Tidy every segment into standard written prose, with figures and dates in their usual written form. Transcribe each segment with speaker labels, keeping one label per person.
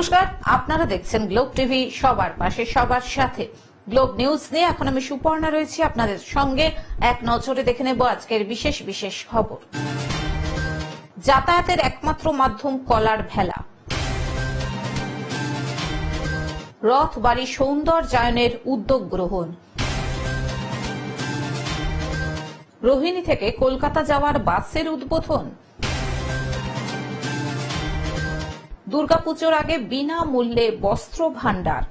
Speaker 1: নমস্কার, আপনারা দেখছেন গ্লোব টিভি, সবার পাশে সবার সাথে। গ্লোব নিউজ নিয়ে এখন আমি সুপর্ণা রয়েছি আপনাদের সঙ্গে। এক নজরে দেখে নেব আজকের বিশেষ বিশেষ খবর। যাতায়াতের একমাত্র মাধ্যম কলার ভেলা। রথ বাড়ি সৌন্দর্যায়নের উদ্যোগ গ্রহণ। রোহিণী থেকে কলকাতা যাওয়ার বাসের উদ্বোধন। দুর্গাপুজোর আগে বিনামূল্যে বস্ত্র ভাণ্ডার।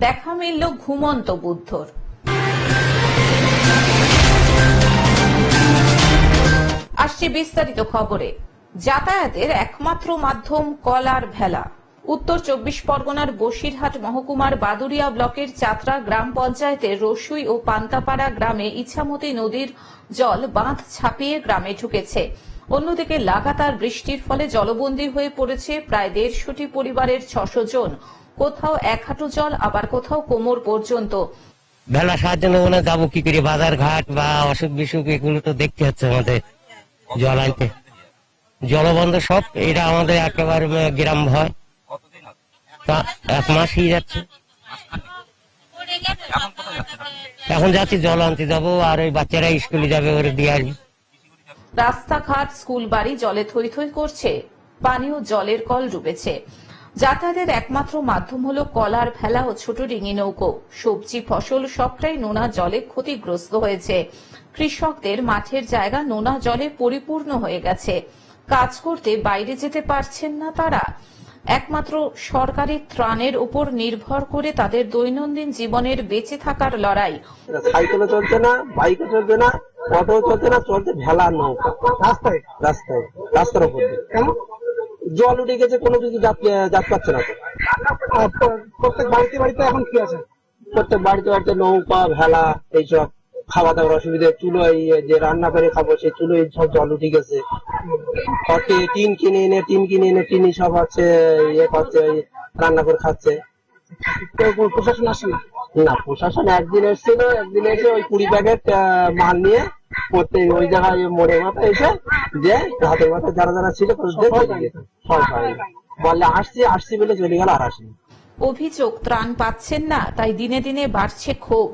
Speaker 1: দেখা মিলল ঘুমন্ত বুদ্ধর। আসছে বিস্তারিত খবরে। যাতায়াতের একমাত্র মাধ্যম কলার ভেলা। উত্তর 24 পরগনার বসিরহাট মহকুমার বাদুরিয়া ব্লকের চাতরা গ্রাম পঞ্চায়েতের রসুই ও পান্তাপাড়া গ্রামে ইছামতি নদীর জল বাঁধ ছাপিয়ে গ্রামে ঢুকেছে। অন্যদিকে লাগাতার বৃষ্টির ফলে জলবন্দী হয়ে পড়েছে প্রায় 150টি পরিবারের 600 জন। কোথাও এক হাঁটু জল, আবার কোথাও কোমর পর্যন্ত।
Speaker 2: ভেলা সাহায্য নেবো না, যাবো কি করে? বাজার ঘাট বা অসুখ বিসুখ এগুলো তো দেখতে হচ্ছে আমাদের। জল আনতে জলবন্ধ সব, এটা আমাদের একেবারে গ্রাম ভয়। এক মাসই যাচ্ছে। এখন যাচ্ছি জল আনতে যাবো, আর ওই বাচ্চারা স্কুলে যাবে, ওরে দিয়ে আসবে।
Speaker 1: রাস্তাঘাট, স্কুল বাড়ি জলে থই থই করছে, পানীয় জলের কল ডুবেছে। যাতায়াতের একমাত্র মাধ্যম হলো কলার ভেলা ও ছোট ডিঙি নৌকো। সবজি ফসল সবটাই নোনা জলে ক্ষতিগ্রস্ত হয়েছে। কৃষকদের মাঠের জায়গা নোনা জলে পরিপূর্ণ হয়ে গেছে। কাজ করতে বাইরে যেতে পারছেন না তারা। একমাত্র সরকারি ত্রাণের উপর নির্ভর করে তাদের দৈনন্দিন জীবনের বেঁচে থাকার লড়াই।
Speaker 3: সাইকেলও চলছে না, বাইকও চলছে না, অটো চলছে না, চলছে ভেলা নৌকা। রাস্তায় রাস্তায় রাস্তার উপর কেন জল উঠে গেছে, কোনো কিছু যাত পাচ্ছে না। প্রত্যেক বাড়িতে বাড়িতে এখন কি আছে? প্রত্যেক বাড়িতে বাড়িতে নৌকা, ভেলা, এইসব। খাওয়া দাওয়ার অসুবিধা, চুলোয় যে রান্না করে খাবো সেই চুলোয় সব জল উঠে গেছে। টিন কিনে এনে টিনি সব আছে, ইয়ে করছে, রান্না করে খাচ্ছে। প্রশাসন আসে না? না, প্রশাসন একদিন এসেছিল, একদিন এসে ওই 20 প্যাকেট মাল নিয়ে প্রত্যেক ওই জায়গায় মোড়ে মাথা এসে যে হাতের মাথায় যারা যারা ছিল বললে আসছি বলে চলে গেল, আর আসেনি।
Speaker 1: অভিযোগ ত্রাণ পাচ্ছেন না, তাই দিনে দিনে বাড়ছে ক্ষোভ।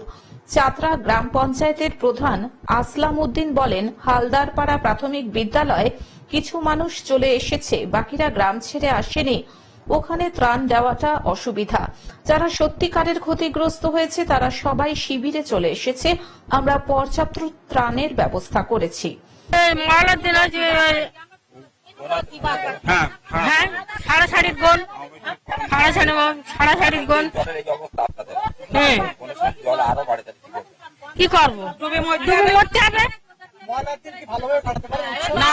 Speaker 1: চাতরা গ্রাম পঞ্চায়েতের প্রধান আসলাম উদ্দিন বলেন, হালদারপাড়া প্রাথমিক বিদ্যালয়ে কিছু মানুষ চলে এসেছে, বাকিরা গ্রাম ছেড়ে আসেনি। ওখানে ত্রাণ দেওয়াটা অসুবিধা। যারা সত্যিকারের ক্ষতিগ্রস্ত হয়েছে তারা সবাই শিবিরে চলে এসেছে। আমরা পর্যাপ্ত ত্রাণের ব্যবস্থা করেছি।
Speaker 4: কি করবো? মরতে হবে না,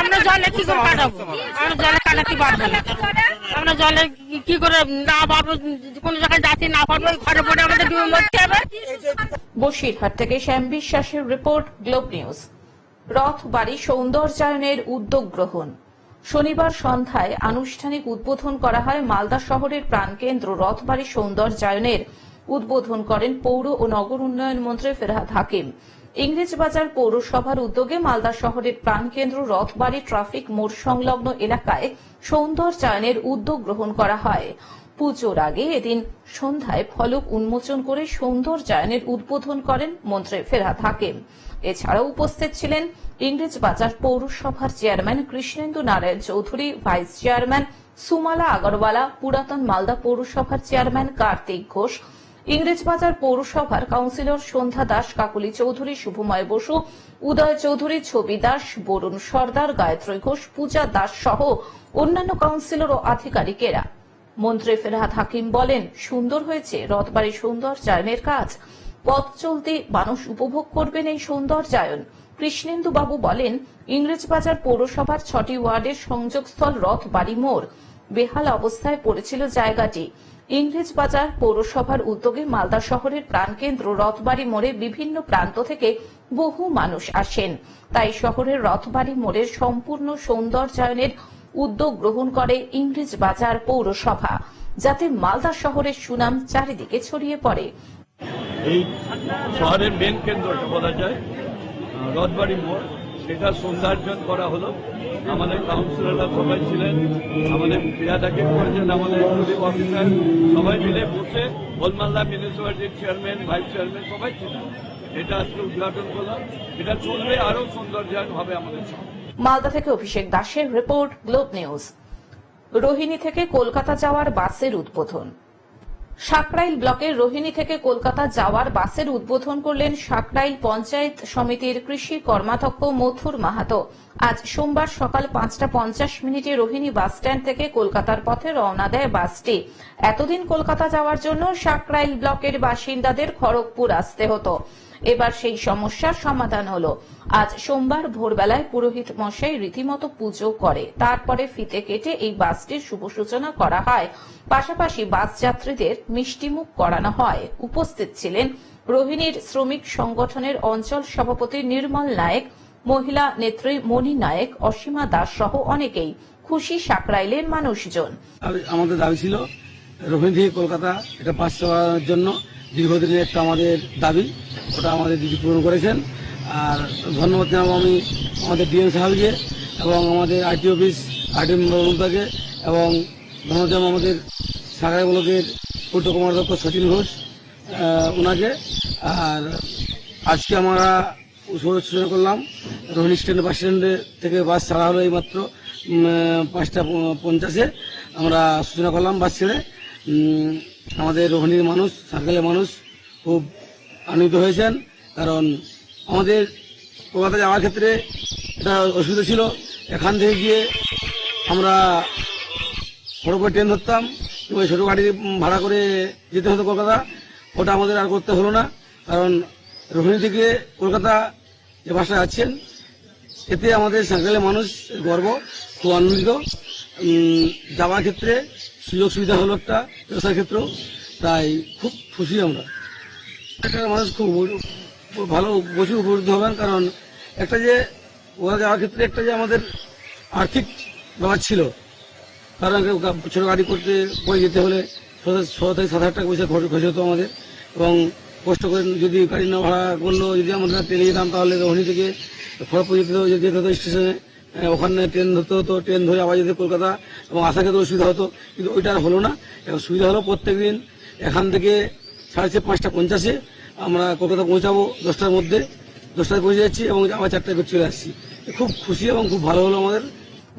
Speaker 4: আমরা জলে কি করে কাটাবো? আমরা জলে কাটাতে পারবো না। আমরা জলে কি করে না পারবো, কোন জায়গায় যাচ্ছি না পারবো, ঘরে পড়ে আমাদের ডুবে মরতে হবে।
Speaker 1: বসিরহাট থেকে শ্যাম বিশ্বাসের রিপোর্ট, গ্লোব নিউজ। রথ বাড়ি সৌন্দর্যায়নের উদ্যোগ গ্রহণ। শনিবার সন্ধ্যায় আনুষ্ঠানিক উদ্বোধন করা হয় মালদা শহরের প্রাণকেন্দ্র রথবাড়ি সৌন্দর্যায়নের। উদ্বোধন করেন পৌর ও নগর উন্নয়ন মন্ত্রী ফেরহাদ হাকিম। ইংরেজবাজার পৌরসভার উদ্যোগে মালদা শহরের প্রাণকেন্দ্র রথবাড়ি ট্রাফিক মোড় সংলগ্ন এলাকায় সৌন্দর্যায়নের উদ্যোগ গ্রহণ করা হয়। পুজোর আগে এদিন সন্ধ্যায় ফলক উন্মোচন করে সৌন্দর্যায়নের উদ্বোধন করেন মন্ত্রী ফেরহাদ হাকিম। এছাড়াও উপস্থিত ছিলেন ইংরেজবাজার পৌরসভার chairman Krishnendu Narayan Chowdhury, vice chairman Sumala Agarwala, পুরাতন মালদা পৌরসভার চেয়ারম্যান কার্তিক ঘোষ, ইংরেজবাজার পৌরসভার কাউন্সিলর সন্ধ্যা দাস, কাকুলি চৌধুরী, শুভময় বসু, উদয় চৌধুরী, ছবি দাস, বরুণ সর্দার, গায়ত্রী ঘোষ, পূজা দাস সহ অন্যান্য কাউন্সিলর ও আধিকারিকেরা। মন্ত্রী ফেরহাদ হাকিম বলেন, সুন্দর হয়েছে রথবাড়ি সৌন্দর্যায়নের কাজ। পথ চলতে মানুষ উপভোগ করবেন এই সৌন্দর্যায়ন। কৃষ্ণেন্দু বাবু বলেন, ইংরেজবাজার পৌরসভার 6টি ওয়ার্ডের সংযোগস্থল রথবাড়ি মোড়। বেহাল অবস্থায় পড়েছিল জায়গাটি। ইংরেজবাজার পৌরসভার উদ্যোগে মালদা শহরের প্রাণকেন্দ্র রথবাড়ি মোড়ে বিভিন্ন প্রান্ত থেকে বহু মানুষ আসেন। তাই শহরের রথবাড়ি মোড়ের সম্পূর্ণ সৌন্দর্যায়নের উদ্যোগ গ্রহণ করে ইংরেজবাজার পৌরসভা, যাতে মালদা শহরের সুনাম চারিদিকে ছড়িয়ে পড়ে।
Speaker 5: এই শহরের মেন কেন্দ্রটা বলা যায় রথবাড়ি মোড়। সেটা সৌন্দর্যন করা হলো। আমাদের কাউন্সিলররা সবাই ছিলেন, আমাদের ক্রীড়াটাকে করেছেন, আমাদের পুলিশ অফিসার সবাই মিলে বসে, গোলমালদা মিউনিসিপ্যালিটির চেয়ারম্যান, ভাইস চেয়ারম্যান সবাই ছিলেন। এটা আজকে উদ্ঘাটন করলাম। এটা চলবে, আরো সৌন্দর্যায়ন হবে আমাদের সঙ্গে।
Speaker 1: মালদা থেকে অভিষেক দাসের রিপোর্ট, গ্লোব নিউজ। রোহিণী থেকে কলকাতা যাওয়ার বাসের উদ্বোধন। সাকরাইল ব্লকের রোহিণী থেকে কলকাতা যাওয়ার বাসের উদ্বোধন করলেন সাকরাইল পঞ্চায়েত সমিতির কৃষি কর্মাধ্যক্ষ মথুর মাহাতো। আজ সোমবার সকাল 5:50 রোহিণী বাস স্ট্যান্ড থেকে কলকাতার পথে রওনা দেয় বাসটি। এতদিন কলকাতা যাওয়ার জন্য সাকরাইল ব্লকের বাসিন্দাদের খড়গপুর আসতে হতো। এবার সেই সমস্যার সমাধান হলো। আজ সোমবার ভোরবেলায় পুরোহিত মশাই রীতিমতো পুজো করে, তারপরে ফিতে কেটে এই বাসটির শুভ সূচনা করা হয়। পাশাপাশি বাস যাত্রীদের মিষ্টিমুখ করানো হয়। উপস্থিত ছিলেন রোহিণীর শ্রমিক সংগঠনের অঞ্চল সভাপতি নির্মল নায়েক, মহিলা নেত্রী মণি নায়েক, অসীমা দাস সহ অনেকেই। খুশি সাকরাইলের মানুষজন।
Speaker 6: আমাদের দাবি ছিল রোহিণী থেকে কলকাতা এটা পাস করার জন্য, দীর্ঘদিনের একটা আমাদের দাবি, ওটা আমাদের দিদি পূরণ করেছেন। আর ধন্যবাদ জানাবো আমি আমাদের ডিএম সাহেবকে এবং আমাদের আইটি অফিস আরডিএম মমতাকে, এবং ধন্যবাদ জানাবো আমাদের সাকরাইল ব্লকের পূর্ত কর্মাধ্যক্ষ সচিন ঘোষ ওনাকে। আর আজকে আমরা সূচনা করলাম রোহিণী স্ট্যান্ড বাস স্ট্যান্ডে থেকে বাস ছাড়া হলো এইমাত্র 5:50 আমরা সূচনা করলাম বাস ছেড়ে। আমাদের রোহিণীর মানুষ, সাকরাইলের মানুষ খুব আনন্দিত হয়েছেন, কারণ আমাদের কলকাতা যাওয়ার ক্ষেত্রে একটা অসুবিধা ছিল। এখান থেকে গিয়ে আমরা খড়গপুর ট্রেন ধরতাম, ওই ছোটো গাড়ি ভাড়া করে যেতে হতো কলকাতা, ওটা আমাদের আর করতে হলো না। কারণ রোহিণী থেকে কলকাতা যে বাসটা যাচ্ছেন, এতে আমাদের সাকরাইলের মানুষ গর্ব, খুব আনন্দিত। যাওয়ার ক্ষেত্রে সুযোগ সুবিধা হলো একটা ব্যবসার ক্ষেত্রেও, তাই খুব খুশি আমরা। মানুষ খুব ভালো প্রচুর উপকৃত হবেন, কারণ একটা যে ওরা যাওয়ার ক্ষেত্রে একটা যে আমাদের আর্থিক ব্যাপার ছিল, কারণ ছোটো গাড়ি করতে পরে যেতে হলে 6 থেকে 7 হাজার টাকা পয়সা খরচ হতো আমাদের, এবং কষ্ট করে যদি গাড়ি না ভাড়া করলো, যদি আমরা ট্রেনে যেতাম তাহলে রোহিণী থেকে খড়গপুর যেতে হতো স্টেশনে, ওখানে ট্রেন ধরতে হতো, ট্রেন ধরে আবার যেতে কলকাতা, এবং আসার ক্ষেত্রে অসুবিধা হতো। কিন্তু ওইটা আর হলো না। এখন সুবিধা হলো প্রত্যেক দিন এখান থেকে 5:50 আমরা কলকাতা পৌঁছাবো 10টার মধ্যে, 10টায় পৌঁছে যাচ্ছি এবং আবার 4টায় করে চলে আসছি। খুব খুশি এবং খুব ভালো হলো আমাদের।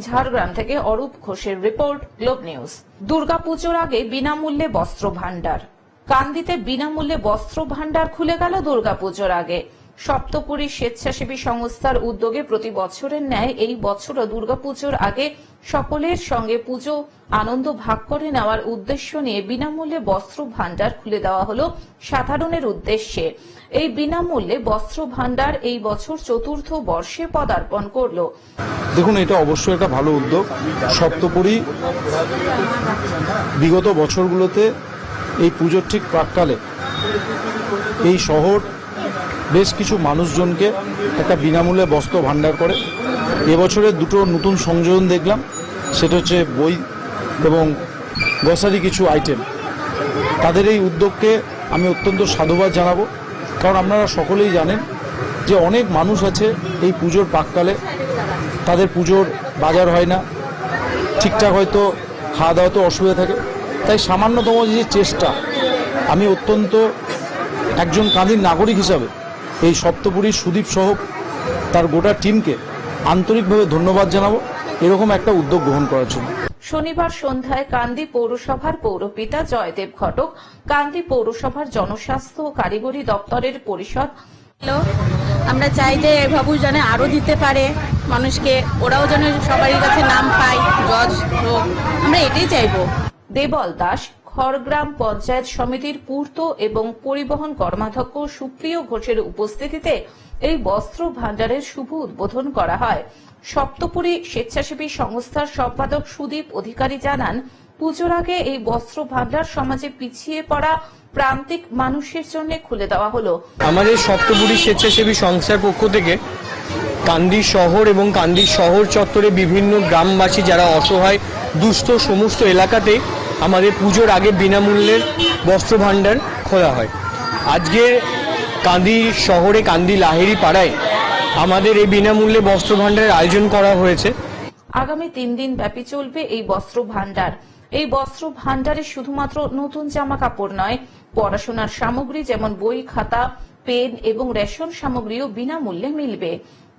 Speaker 1: ঝাড়গ্রাম থেকে অরূপ ঘোষের রিপোর্ট, গ্লোব নিউজ। দুর্গাপুজোর আগে বিনামূল্যে বস্ত্র ভান্ডার। কান্দিতে বিনামূল্যে বস্ত্র ভান্ডার খুলে গেল দুর্গাপুজোর আগে। সপ্তপুরী স্বেচ্ছাসেবী সংস্থার উদ্যোগে প্রতি বছরের ন্যায় এই বছরও দুর্গাপুজোর আগে সকলের সঙ্গে পুজো আনন্দ ভাগ করে নেওয়ার উদ্দেশ্য নিয়ে বিনামূল্যে বস্ত্র ভান্ডার খুলে দেওয়া হলো সাধারণের উদ্দেশ্যে। এই বিনামূল্যে বস্ত্র ভান্ডার এই বছর 4র্থ বর্ষে পদার্পণ করলো।
Speaker 7: দেখুন, এটা অবশ্যই একটা ভালো উদ্যোগ। সপ্তপুরী বিগত বছরগুলোতে এই পুজোর ঠিক প্রাক্কালে এই শহর বেশ কিছু মানুষজনকে একটা বিনামূল্যে বস্ত্র ভান্ডার করে। এবছরে 2টো নতুন সংযোজন দেখলাম, সেটা হচ্ছে বই এবং গ্রসারি কিছু আইটেম। তাদের এই উদ্যোগকে আমি অত্যন্ত সাধুবাদ জানাবো, কারণ আপনারা সকলেই জানেন যে অনেক মানুষ আছে এই পুজোর প্রাক্কালে তাদের পুজোর বাজার হয় না, ঠিকঠাক হয়তো খাওয়া দাওয়াতে অসুবিধা থাকে। তাই সামান্যতম যে চেষ্টা, আমি অত্যন্ত একজন কাঁদির নাগরিক হিসাবে এই সপ্তপুরীর সুদীপ সহ তার গোটা টিমকে আন্তরিকভাবে ধন্যবাদ জানাবো এরকম একটা উদ্যোগ গ্রহণ করার জন্য।
Speaker 1: শনিবার সন্ধ্যায় কান্দি পৌরসভার পৌরপিতা জয়দেব ঘটক, কান্দি পৌরসভার জনস্বাস্থ্য ও কারিগরি দপ্তরের পরিষদ।
Speaker 4: আমরা চাই যে এভাবে যেন আরো দিতে পারে মানুষকে, ওরাও যেন সবারই কাছে নাম পায়, জজ হোক, আমরা এটাই চাইবো।
Speaker 1: দেবল দাস, খড়গ্রাম পঞ্চায়েত সমিতির পূর্ত এবং পরিবহন কর্মাধ্যক্ষ সুপ্রিয় ঘোষের উপস্থিতিতে এই বস্ত্র ভান্ডারের শুভ উদ্বোধন করা হয়। সপ্তপুরী স্বেচ্ছাসেবী সংস্থার সম্পাদক সুদীপ অধিকারী জানান, পুজোর আগে এই বস্ত্র ভান্ডার সমাজে পিছিয়ে পড়া প্রান্তিক মানুষের জন্য খুলে দেওয়া হলো।
Speaker 8: আমাদের সপ্তপুরী স্বেচ্ছাসেবী সংস্থার পক্ষ থেকে কান্দি শহর এবং কান্দি শহর চত্বরে বিভিন্ন গ্রামবাসী যারা অসহায় দুস্থ সমস্ত এলাকাতে আমাদের পুজোর আগে বিনামূল্যের বস্ত্র ভান্ডার খোলা হয়। আজকে কান্দি শহরে কান্দি লাহেরি পাড়ায় আমাদের এই বিনামূল্যে বস্ত্র ভাণ্ডারের আয়োজন করা হয়েছে।
Speaker 1: আগামী 3 দিন ব্যাপী চলবে এই বস্ত্র ভাণ্ডার। এই বস্ত্র ভাণ্ডারে শুধুমাত্র নতুন জামা কাপড় নয়, পড়াশোনার সামগ্রী যেমন বই, খাতা, পেন এবং রেশন সামগ্রীও বিনামূল্যে মিলবে।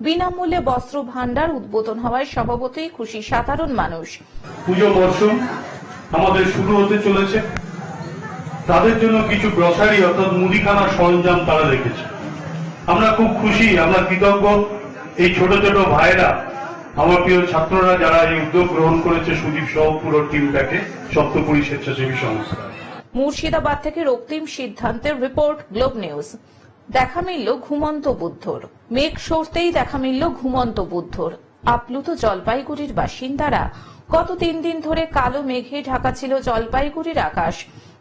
Speaker 1: বিনামূল্যে বস্ত্র ভাণ্ডার উদ্বোধন হওয়ায় স্বভাবতই খুশি সাধারণ মানুষ।
Speaker 9: পুজো মরশুম আমাদের শুরু হতে চলেছে, তাদের জন্য কিছু গ্রসারি অর্থাৎ মুদিখানার সরঞ্জাম তারা রেখেছে। আমরা খুব খুশি, আমরা কৃতজ্ঞ এই ছোট ছোট ভাইরা, আমার প্রিয় ছাত্ররা যারা এই উদ্যোগ গ্রহণ করেছে, সুদীপ সহ পুরো টিমটাকে, সপ্তপুরী স্বেচ্ছাসেবী সংস্থা।
Speaker 1: মুর্শিদাবাদ থেকে রক্তিম সিদ্ধান্তের রিপোর্ট, গ্লোব নিউজ। দেখা মিলল ঘুমন্ত বুদ্ধর। মেঘ সরতেই দেখা মিলল ঘুমন্ত বুদ্ধর। আপ্লুত জলপাইগুড়ির বাসিন্দারা। গত 3 দিন ধরে কালো মেঘে ঢাকা ছিল জলপাইগুড়ির আকাশ।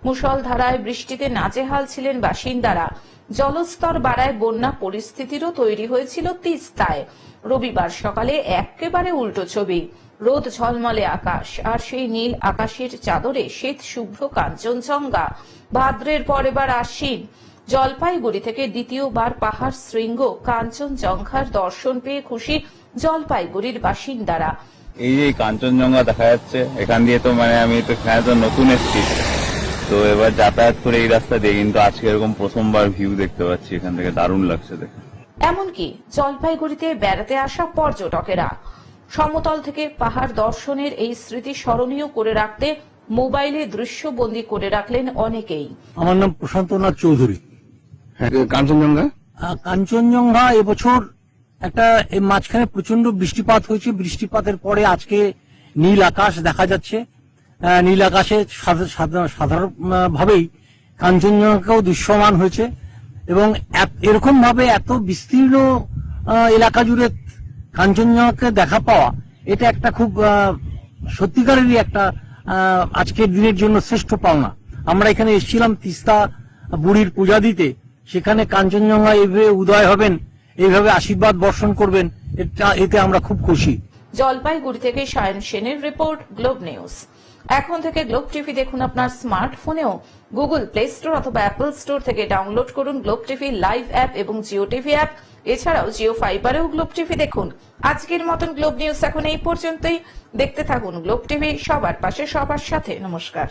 Speaker 1: মুষলধারায় বৃষ্টিতে নাজেহাল ছিলেন বাসিন্দারা। জলস্তর বাড়ায় বন্যা পরিস্থিতিরও তৈরি হয়েছিল তিস্তায়। রবিবার সকালে একেবারে উল্টো ছবি। রোদ ঝলমলে আকাশ, আর সেই নীল আকাশের চাদরে শ্বেত শুভ্র কাঞ্চনজঙ্ঘা। ভাদ্রের পর এবার আশ্বিন। জলপাইগুড়ি থেকে দ্বিতীয়বার পাহাড় শৃঙ্গ কাঞ্চনজঙ্ঘার দর্শন পেয়ে খুশি জলপাইগুড়ির বাসিন্দারা।
Speaker 10: এই যে কাঞ্চনজঙ্ঘা দেখা যাচ্ছে, এখান দিয়ে তো আমি তো এখানে তো নতুন এসেছি, তো এবার যাতায়াত করে এই রাস্তা দিয়ে, কিন্তু আজকে এরকম প্রথমবার ভিউ দেখতে পাচ্ছি এখান থেকে, দারুণ লাগছে দেখে।
Speaker 1: এমনকি জলপাইগুড়িতে বেড়াতে আসা পর্যটকেরা সমতল থেকে পাহাড় দর্শনের এই স্মৃতি স্মরণীয় করে রাখতে মোবাইলে দৃশ্যবন্দী করে রাখলেন অনেকেই।
Speaker 6: আমার নাম প্রশান্তনাথ চৌধুরী।
Speaker 10: কাঞ্চনজঙ্ঘা
Speaker 6: কাঞ্চনজঙ্ঘা এবছর একটা মাঝখানে প্রচন্ড বৃষ্টিপাত হয়েছে, বৃষ্টিপাতের পরে আজকে নীল আকাশ দেখা যাচ্ছে। নীল আকাশে সাধারণভাবেই কাঞ্চনজঙ্ঘাও দৃশ্যমান হয়েছে, এবং এরকম ভাবে এত বিস্তীর্ণ এলাকা জুড়ে কাঞ্চনজঙ্ঘাকে দেখা পাওয়া, এটা একটা খুব সত্যিকারেরই একটা আজকের দিনের জন্য শ্রেষ্ঠ পাওনা। আমরা এখানে এসেছিলাম তিস্তা বুড়ির পূজা দিতে, সেখানে কাঞ্চনজঙ্ঘা এইভাবে উদয় হবেন, এইভাবে আশীর্বাদ বর্ষণ করবেন, এতে আমরা খুব খুশি।
Speaker 1: জলপাইগুড়ি থেকে সায়ন সেনের রিপোর্ট, গ্লোব নিউজ। এখন থেকে গ্লোব টিভি দেখুন আপনার স্মার্টফোনেও। গুগল প্লে স্টোর অথবা অ্যাপল স্টোর থেকে ডাউনলোড করুন গ্লোব টিভি লাইভ অ্যাপ এবং জিও টিভি অ্যাপ। এছাড়াও জিও ফাইবারেও গ্লোব টিভি দেখুন। আজকের মতন গ্লোব নিউজ এখন এই পর্যন্তই। দেখতে থাকুন গ্লোব টিভি, সবার পাশে সবার সাথে। নমস্কার।